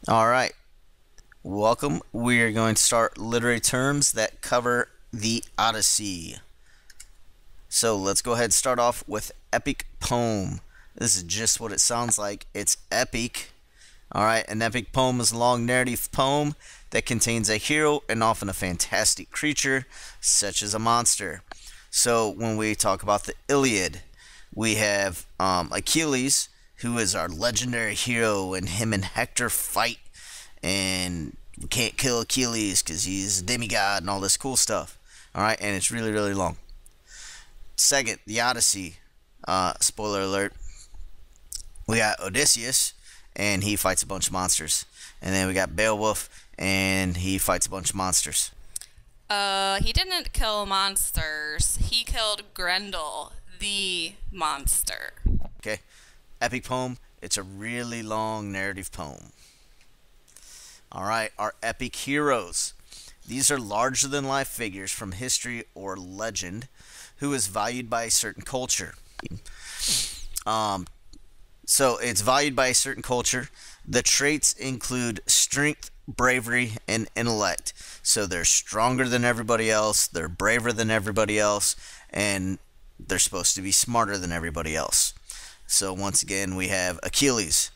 Alright, welcome. We are going to start literary terms that cover the Odyssey. So let's go ahead and start off with epic poem. This is just what it sounds like. It's epic. Alright, an epic poem is a long narrative poem that contains a hero and often a fantastic creature, such as a monster. So when we talk about the Iliad, we have Achilles, who is our legendary hero, and him and Hector fight, and we can't kill Achilles because he's a demigod and all this cool stuff. Alright, and it's really, really long. Second, the Odyssey. Spoiler alert. We got Odysseus, and he fights a bunch of monsters. And then we got Beowulf, and he fights a bunch of monsters. He didn't kill monsters. He killed Grendel, the monster. Okay. Epic poem. It's a really long narrative poem. Alright, our epic heroes. These are larger-than-life figures from history or legend who is valued by a certain culture. So it's valued by a certain culture. The traits include strength, bravery, and intellect. So they're stronger than everybody else, they're braver than everybody else, and they're supposed to be smarter than everybody else. So once again, we have Achilles.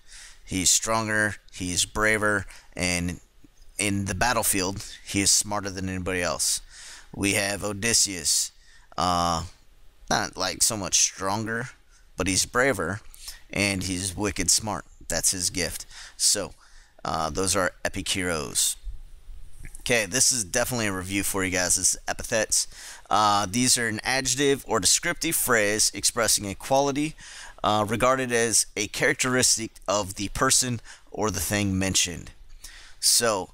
He's stronger, he's braver, and in the battlefield, he is smarter than anybody else. We have Odysseus. Not like so much stronger, but he's braver, and he's wicked smart. That's his gift. So, those are epic heroes. Okay, this is definitely a review for you guys. This is epithets. These are an adjective or descriptive phrase expressing a quality regarded as a characteristic of the person or the thing mentioned. So,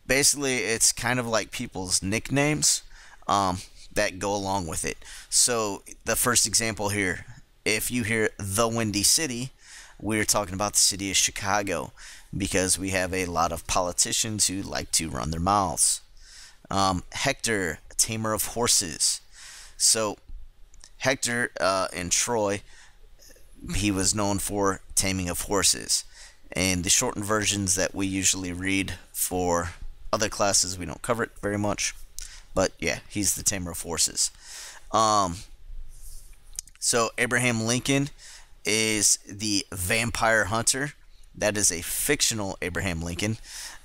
basically, it's kind of like people's nicknames that go along with it. So, the first example here, if you hear the Windy City, we're talking about the city of Chicago, because we have a lot of politicians who like to run their mouths. Hector, a tamer of horses. So Hector in Troy, he was known for taming of horses. And the shortened versions that we usually read for other classes, we don't cover it very much. But yeah, he's the tamer of horses. So Abraham Lincoln is the vampire hunter. That is a fictional Abraham Lincoln.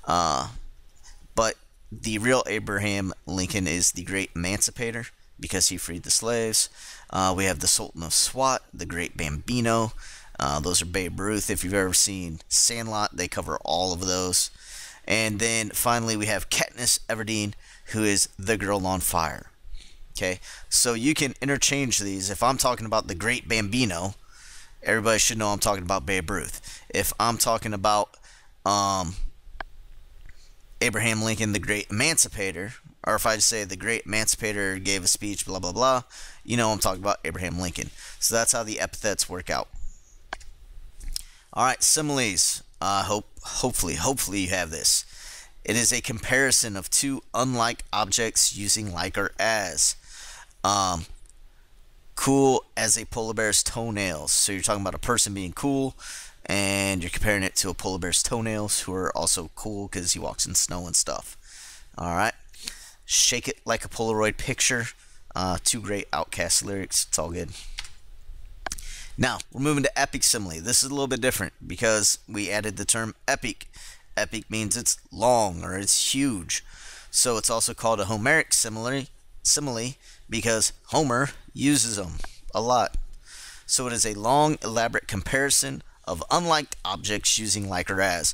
But the real Abraham Lincoln is the great emancipator, because he freed the slaves. We have the Sultan of Swat, the great Bambino. Those are Babe Ruth. If you've ever seen Sandlot, they cover all of those. And then finally we have Katniss Everdeen, who is the girl on fire. Okay, so you can interchange these. If I'm talking about the great Bambino, everybody should know I'm talking about Babe Ruth. If I'm talking about Abraham Lincoln, the great emancipator, or if I just say the great emancipator gave a speech, blah, blah, blah, you know I'm talking about Abraham Lincoln. So that's how the epithets work out. Alright, similes. Hopefully you have this. It is a comparison of two unlike objects using like or as. Cool as a polar bear's toenails. So you're talking about a person being cool, and you're comparing it to a polar bear's toenails, who are also cool because he walks in snow and stuff. Alright. Shake it like a Polaroid picture. Two great Outcast lyrics. It's all good. Now, we're moving to epic simile. This is a little bit different because we added the term epic. Epic means it's long or it's huge. So it's also called a Homeric simile because Homer uses them a lot. So it is a long, elaborate comparison of unlike objects using like or as.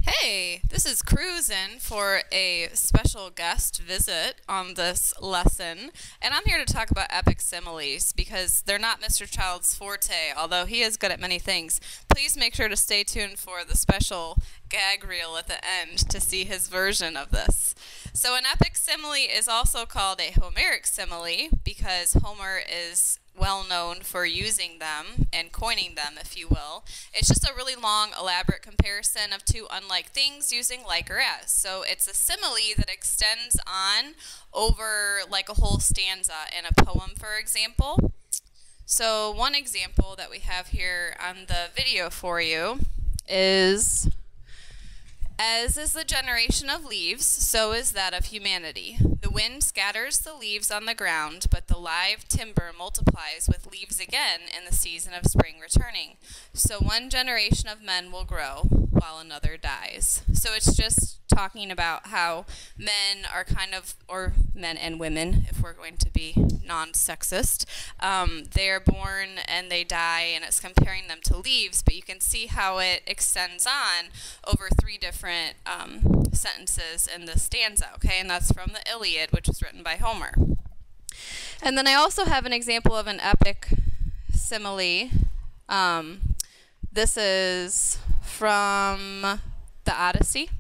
Hey, this is Cruisin' for a special guest visit on this lesson, and I'm here to talk about epic similes because they're not Mr. Child's forte, although he is good at many things. Please make sure to stay tuned for the special gag reel at the end to see his version of this. So an epic simile is also called a Homeric simile because Homer is well known for using them and coining them, if you will. It's just a really long, elaborate comparison of two unlike things using like or as. So it's a simile that extends on over like a whole stanza in a poem, for example. So one example that we have here on the video for you is As is the generation of leaves, so is that of humanity. The wind scatters the leaves on the ground, but the live timber multiplies with leaves again in the season of spring returning. So one generation of men will grow, while another dies. So it's just talking about how men are kind of, or men and women, if we're going to be non-sexist, they are born and they die, and it's comparing them to leaves, but you can see how it extends on over 3 different sentences in the stanza, okay? And that's from the Iliad, which was written by Homer. And then I also have an example of an epic simile. This is from the Odyssey.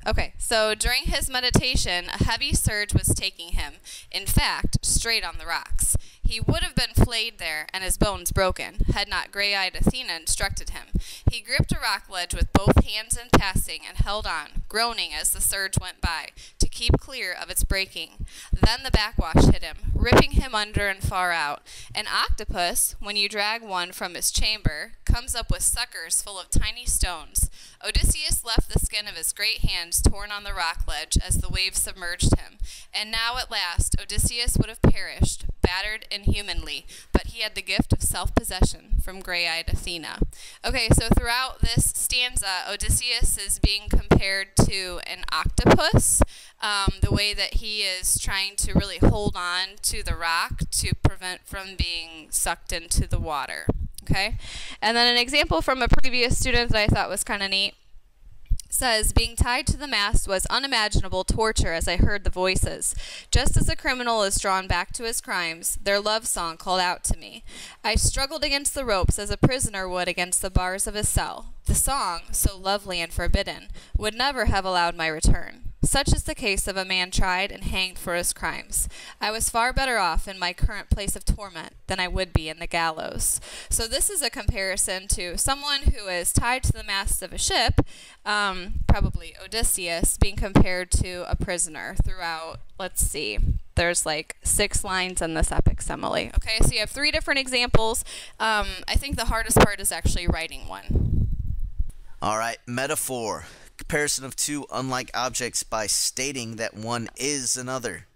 Okay, so during his meditation, a heavy surge was taking him, in fact, straight on the rocks. He would have been flayed there and his bones broken, had not gray-eyed Athena instructed him. He gripped a rock ledge with both hands in passing and held on, groaning as the surge went by, to keep clear of its breaking. Then the backwash hit him, ripping him under and far out. An octopus, when you drag one from his chamber, comes up with suckers full of tiny stones. Odysseus left the skin of his great hands torn on the rock ledge as the waves submerged him. And now at last Odysseus would have perished, battered inhumanly, but he had the gift of self-possession from gray-eyed Athena. Okay, so throughout this stanza, Odysseus is being compared to an octopus, the way that he is trying to really hold on to the rock to prevent from being sucked into the water. Okay, and then an example from a previous student that I thought was kind of neat says, being tied to the mast was unimaginable torture as I heard the voices. Just as a criminal is drawn back to his crimes, their love song called out to me. I struggled against the ropes as a prisoner would against the bars of his cell. The song, so lovely and forbidden, would never have allowed my return. Such is the case of a man tried and hanged for his crimes. I was far better off in my current place of torment than I would be in the gallows. So this is a comparison to someone who is tied to the mast of a ship, probably Odysseus, being compared to a prisoner throughout, let's see, there's like 6 lines in this epic simile. Okay, so you have 3 different examples. I think the hardest part is actually writing one. All right, metaphor. Comparison of 2 unlike objects by stating that one is another.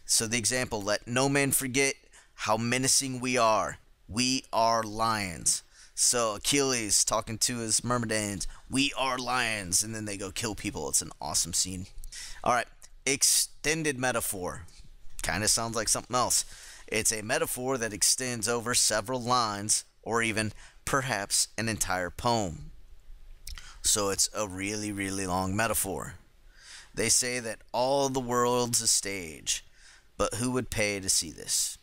So the example, let no man forget how menacing we are. We are lions. So Achilles talking to his Myrmidons, we are lions, and then they go kill people. It's an awesome scene. All right, extended metaphor. Kind of sounds like something else. It's a metaphor that extends over several lines or even perhaps an entire poem. So it's a really, really long metaphor. They say that all the world's a stage, but who would pay to see this?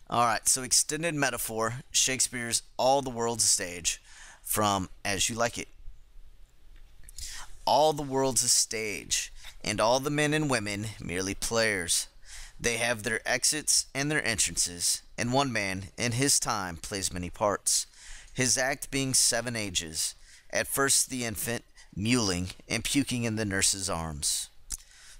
Alright, so extended metaphor, Shakespeare's All the World's a Stage, from As You Like It. All the world's a stage, and all the men and women merely players. They have their exits and their entrances, and one man, in his time, plays many parts. His act being 7 ages, at first the infant, mewling and puking in the nurse's arms.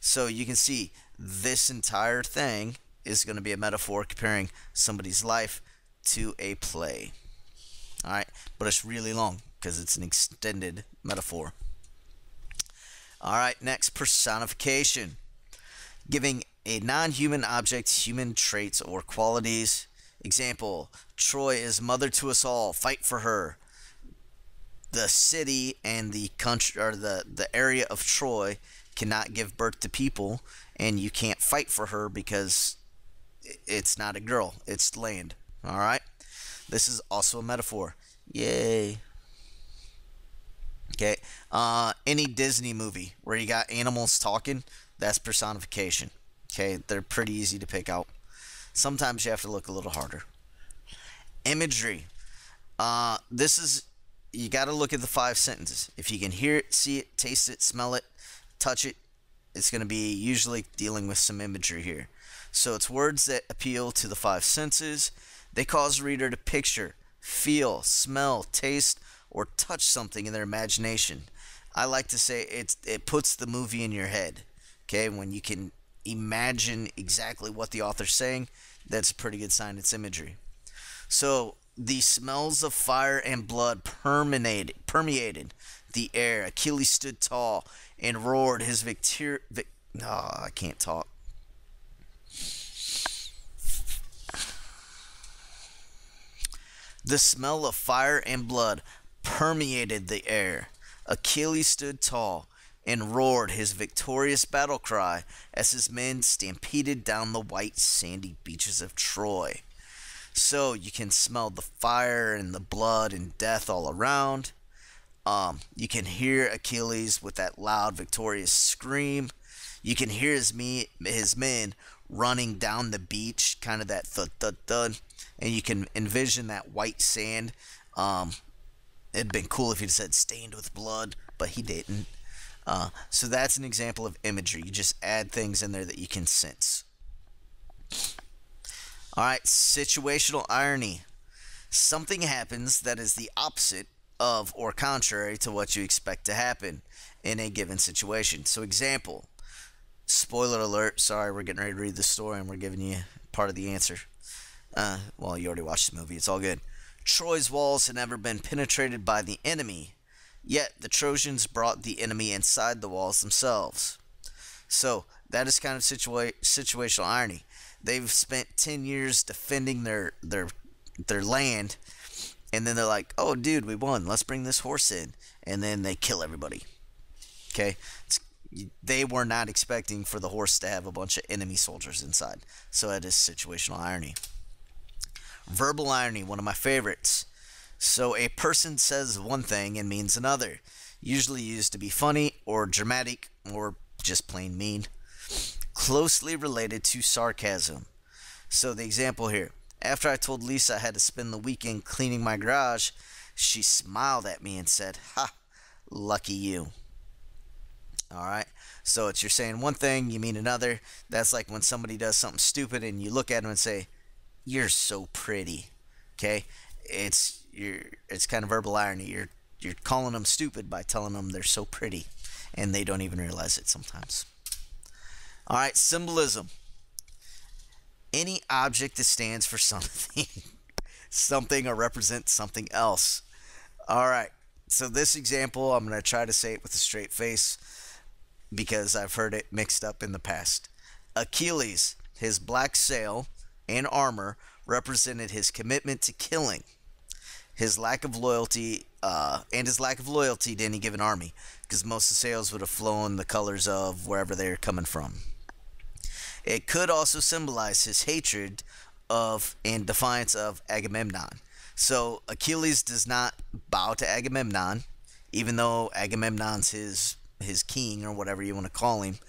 So you can see this entire thing is going to be a metaphor comparing somebody's life to a play. Alright, but it's really long because it's an extended metaphor. Alright, next, personification. Giving a non-human object human traits or qualities. Example, Troy is mother to us all, fight for her. The city and the country, or the area of Troy cannot give birth to people, and you can't fight for her because it's not a girl, it's land. Alright? This is also a metaphor. Yay. Okay. Any Disney movie where you got animals talking, that's personification. Okay, they're pretty easy to pick out. Sometimes you have to look a little harder. Imagery. This is, you got to look at the 5 sentences. If you can hear it, see it, taste it, smell it, touch it, it's going to be usually dealing with some imagery here. So it's words that appeal to the 5 senses. They cause the reader to picture, feel, smell, taste, or touch something in their imagination. I like to say it puts the movie in your head. Okay, when you can imagine exactly what the author's saying, that's a pretty good sign it's imagery. So The smells of fire and blood permeated the air. Achilles stood tall and roared his I can't talk. The smell of fire and blood permeated the air. Achilles stood tall and roared his victorious battle cry as his men stampeded down the white sandy beaches of Troy. So you can smell the fire and the blood and death all around. You can hear Achilles with that loud victorious scream. You can hear his men running down the beach, kind of that thud thud thud, and you can envision that white sand. It'd been cool if he'd said stained with blood, but he didn't. So that's an example of imagery. You just add things in there that you can sense. Alright, situational irony. Something happens that is the opposite of or contrary to what you expect to happen in a given situation. So example, spoiler alert, sorry, we're getting ready to read the story and we're giving you part of the answer. Well, you already watched the movie, it's all good. Troy's walls had never been penetrated by the enemy, yet the Trojans brought the enemy inside the walls themselves. So that is kind of situational irony. They've spent 10 years defending their land, and then they're like, oh dude, we won, let's bring this horse in, and then they kill everybody. Okay, they were not expecting for the horse to have a bunch of enemy soldiers inside. So that is situational irony. Verbal irony, one of my favorites. So a person says one thing and means another, usually used to be funny or dramatic or just plain mean. Closely related to sarcasm. So the example here, after I told Lisa I had to spend the weekend cleaning my garage, she smiled at me and said, "Ha, lucky you." Alright, so it's you're saying one thing, you mean another. That's like when somebody does something stupid and you look at them and say, "You're so pretty." Okay, it's kind of verbal irony. You're calling them stupid by telling them they're so pretty, and they don't even realize it sometimes. Alright, symbolism. Any object that stands for something, something or represents something else. Alright, so this example, I'm going to try to say it with a straight face because I've heard it mixed up in the past. Achilles, his black sail and armor represented his commitment to killing. His lack of loyalty, to any given army, because most of the sails would have flown the colors of wherever they're coming from. It could also symbolize his hatred of and defiance of Agamemnon. So Achilles does not bow to Agamemnon, even though Agamemnon's his king or whatever you want to call him.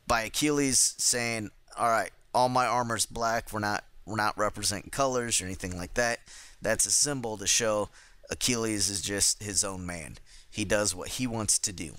By Achilles saying, "All right, all my armor's black. We're not representing colors or anything like that." That's a symbol to show Achilles is just his own man. He does what he wants to do.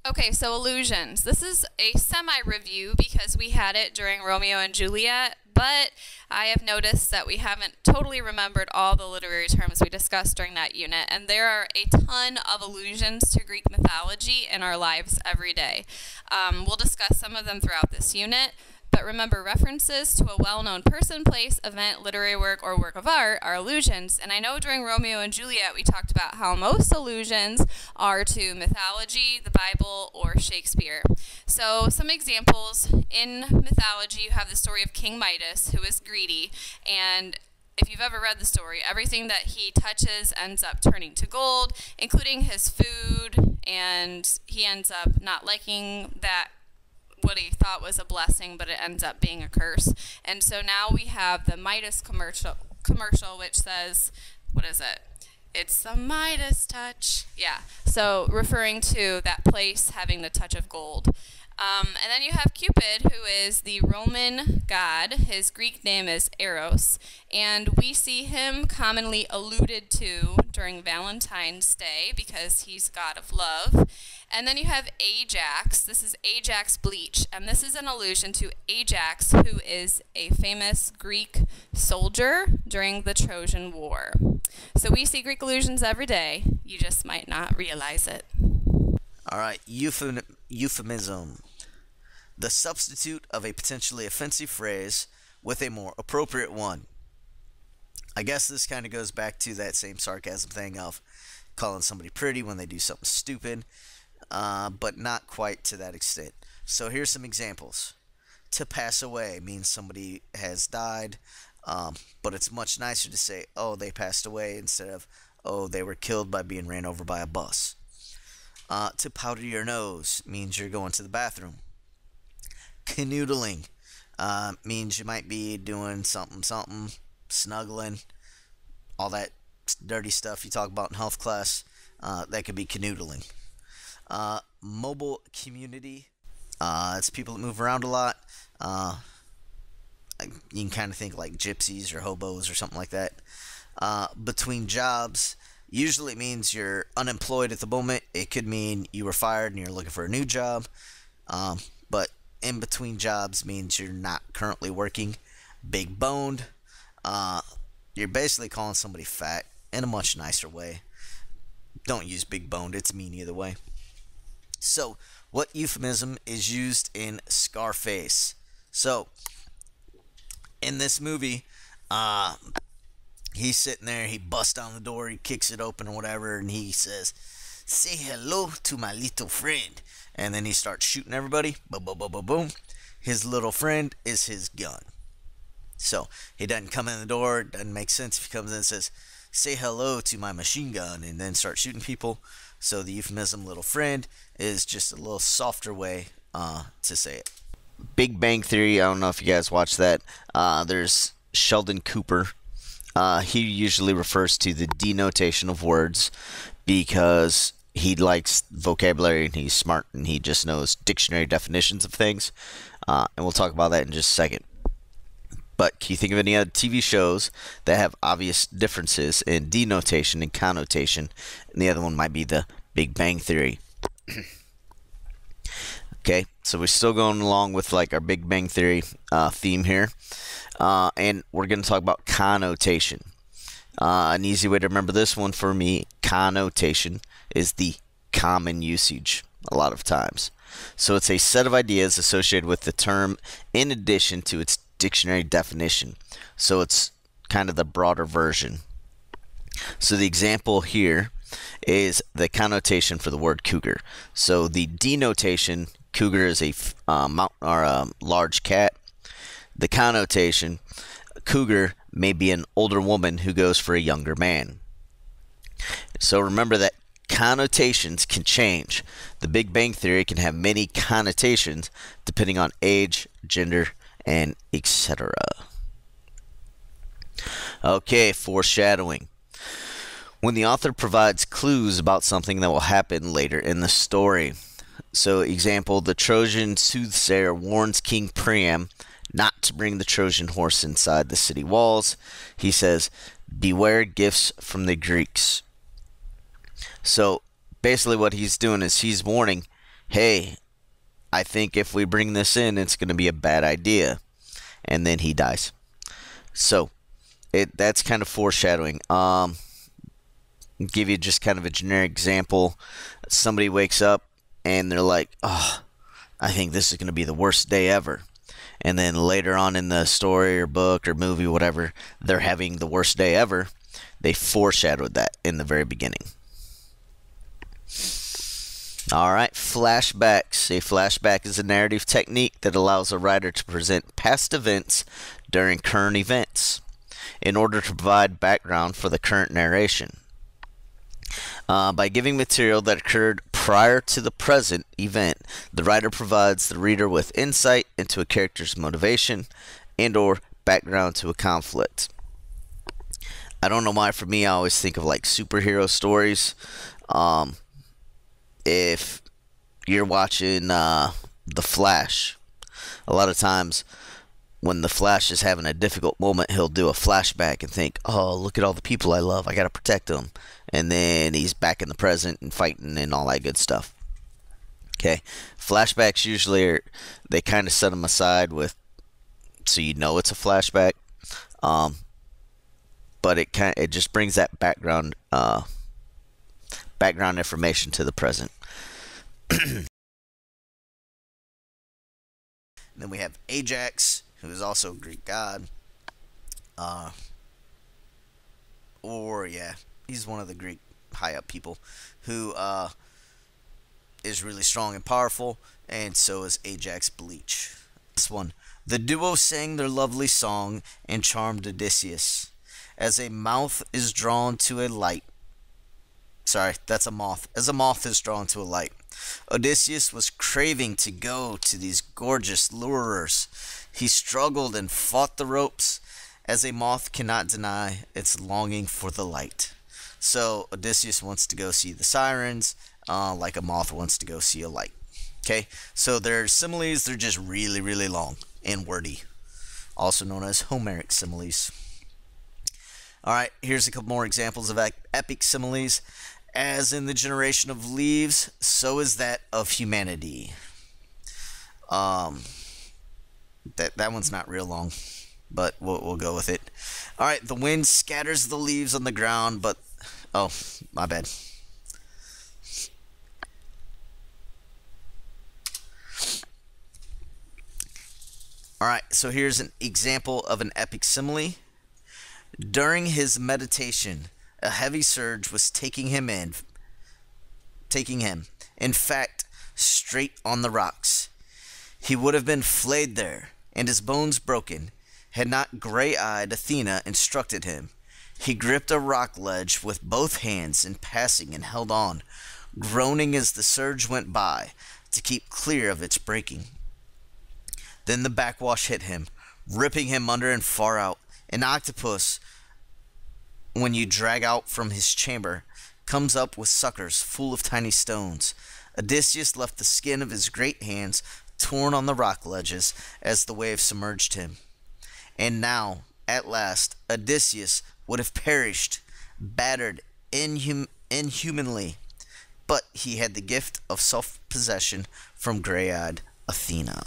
Okay, so illusions. This is a semi-review because we had it during Romeo and Juliet, but I have noticed that we haven't totally remembered all the literary terms we discussed during that unit, and there are a ton of allusions to Greek mythology in our lives every day. We'll discuss some of them throughout this unit, but remember, references to a well-known person, place, event, literary work, or work of art are allusions. And I know during Romeo and Juliet we talked about how most allusions are to mythology, the Bible, or Shakespeare. So some examples. In mythology, you have the story of King Midas, who is greedy, and if you've ever read the story, everything that he touches ends up turning to gold, including his food, and he ends up not liking that what he thought was a blessing, but it ends up being a curse. And so now we have the Midas commercial which says, what is it? It's the Midas touch. Yeah, so referring to that place having the touch of gold. And then you have Cupid, who is the Roman god. His Greek name is Eros, and we see him commonly alluded to during Valentine's Day because he's god of love. And then you have Ajax. This is Ajax Bleach, and this is an allusion to Ajax, who is a famous Greek soldier during the Trojan War. So we see Greek allusions every day. You just might not realize it. All right, euphemism. The substitute of a potentially offensive phrase with a more appropriate one. I guess this kind of goes back to that same sarcasm thing of calling somebody pretty when they do something stupid, but not quite to that extent. So here's some examples. To pass away means somebody has died, but it's much nicer to say, oh, they passed away, instead of, oh, they were killed by being ran over by a bus. To powder your nose means you're going to the bathroom. Canoodling means you might be doing something, snuggling, all that dirty stuff you talk about in health class. That could be canoodling. Mobile community. It's people that move around a lot. You can kind of think like gypsies or hobos or something like that. Between jobs, usually it means you're unemployed at the moment. It could mean you were fired and you're looking for a new job. But in between jobs means you're not currently working. Big boned. You're basically calling somebody fat in a much nicer way. Don't use big boned. It's mean either way. So, what euphemism is used in Scarface? So, in this movie, he's sitting there, he busts down the door, he kicks it open or whatever, and he says, "Say hello to my little friend." And then he starts shooting everybody. Boom, boom, boom, boom, boom. His little friend is his gun. So, he doesn't come in the door. It doesn't make sense if he comes in and says, "Say hello to my machine gun," and then start shooting people. So the euphemism little friend is just a little softer way to say it. Big Bang Theory, I don't know if you guys watch that. There's Sheldon Cooper. He usually refers to the denotation of words because he likes vocabulary and he's smart and he just knows dictionary definitions of things. And we'll talk about that in just a second. But can you think of any other TV shows that have obvious differences in denotation and connotation? And the other one might be the Big Bang Theory. Okay, so we're still going along with like our Big Bang Theory theme here. And we're going to talk about connotation. An easy way to remember this one for me, connotation, is the common usage a lot of times. So it's a set of ideas associated with the term in addition to its dictionary definition. So it's kind of the broader version. So the example here is the connotation for the word cougar. So the denotation, cougar is a large cat. The connotation, cougar may be an older woman who goes for a younger man. So remember that connotations can change. The Big Bang Theory can have many connotations depending on age, gender, and etc. Okay, foreshadowing. When the author provides clues about something that will happen later in the story. So, example, the Trojan soothsayer warns King Priam not to bring the Trojan horse inside the city walls. He says, "Beware gifts from the Greeks." So, basically what he's doing is he's warning, hey, I think if we bring this in, it's going to be a bad idea. And then he dies. So, that's kind of foreshadowing. Give you just kind of a generic example. Somebody wakes up and they're like, oh, I think this is going to be the worst day ever. And then later on in the story or book or movie, whatever, they're having the worst day ever. They foreshadowed that in the very beginning. Alright, flashbacks. A flashback is a narrative technique that allows a writer to present past events during current events in order to provide background for the current narration. By giving material that occurred prior to the present event, the writer provides the reader with insight into a character's motivation and or background to a conflict. I don't know why, for me, I always think of like superhero stories. If you're watching The Flash, a lot of times when The Flash is having a difficult moment, he'll do a flashback and think, oh, look at all the people I love, I gotta protect them. And then he's back in the present and fighting and all that good stuff. Okay, flashbacks usually they kind of set them aside with, so you know it's a flashback, but it just brings that background information to the present. Then we have Ajax, who is also a Greek god. or yeah, he's one of the Greek high up people who is really strong and powerful, and so is Ajax Bleach. This one. The duo sang their lovely song and charmed Odysseus. As a mouth is drawn to a light. Sorry, that's a moth. As a moth is drawn to a light. Odysseus was craving to go to these gorgeous lurers. He struggled and fought the ropes, as a moth cannot deny its longing for the light. So Odysseus wants to go see the sirens, like a moth wants to go see a light. Okay, so their similes, they're just really, really long and wordy, also known as Homeric similes. Alright, here's a couple more examples of epic similes. As in the generation of leaves, so is that of humanity. That one's not real long, but we'll go with it. Alright, the wind scatters the leaves on the ground, but... Oh, my bad. Alright, so here's an example of an epic simile. During his meditation, a heavy surge was taking him. In fact, straight on the rocks. He would have been flayed there, and his bones broken, had not gray-eyed Athena instructed him. He gripped a rock ledge with both hands in passing and held on, groaning as the surge went by, to keep clear of its breaking. Then the backwash hit him, ripping him under and far out. An octopus, when you drag out from his chamber, comes up with suckers full of tiny stones. Odysseus left the skin of his great hands torn on the rock ledges as the wave submerged him. And now, at last, Odysseus would have perished, battered inhumanly, but he had the gift of self-possession from gray-eyed Athena.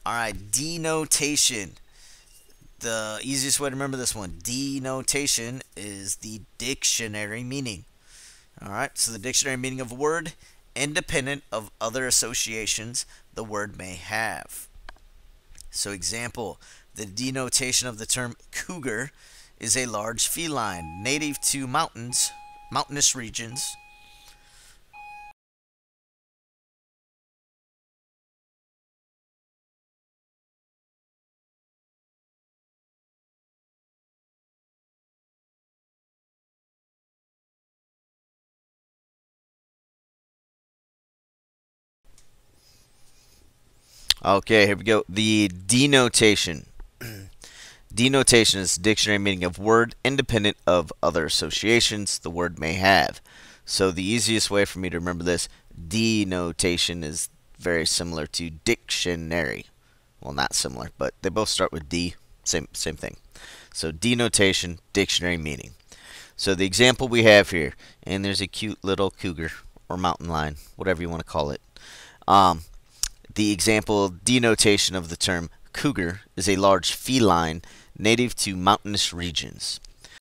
All right, denotation. The easiest way to remember this one, denotation, is the dictionary meaning. All right, so the dictionary meaning of a word, independent of other associations the word may have. So example, the denotation of the term cougar is a large feline native to mountainous regions. Okay, here we go. The denotation. Denotation is the dictionary meaning of word independent of other associations the word may have. So the easiest way for me to remember this, denotation is very similar to dictionary. Well, not similar, but they both start with D. Same thing. So denotation, dictionary meaning. So the example we have here, and there's a cute little cougar or mountain lion, whatever you want to call it. The example denotation of the term cougar is a large feline native to mountainous regions.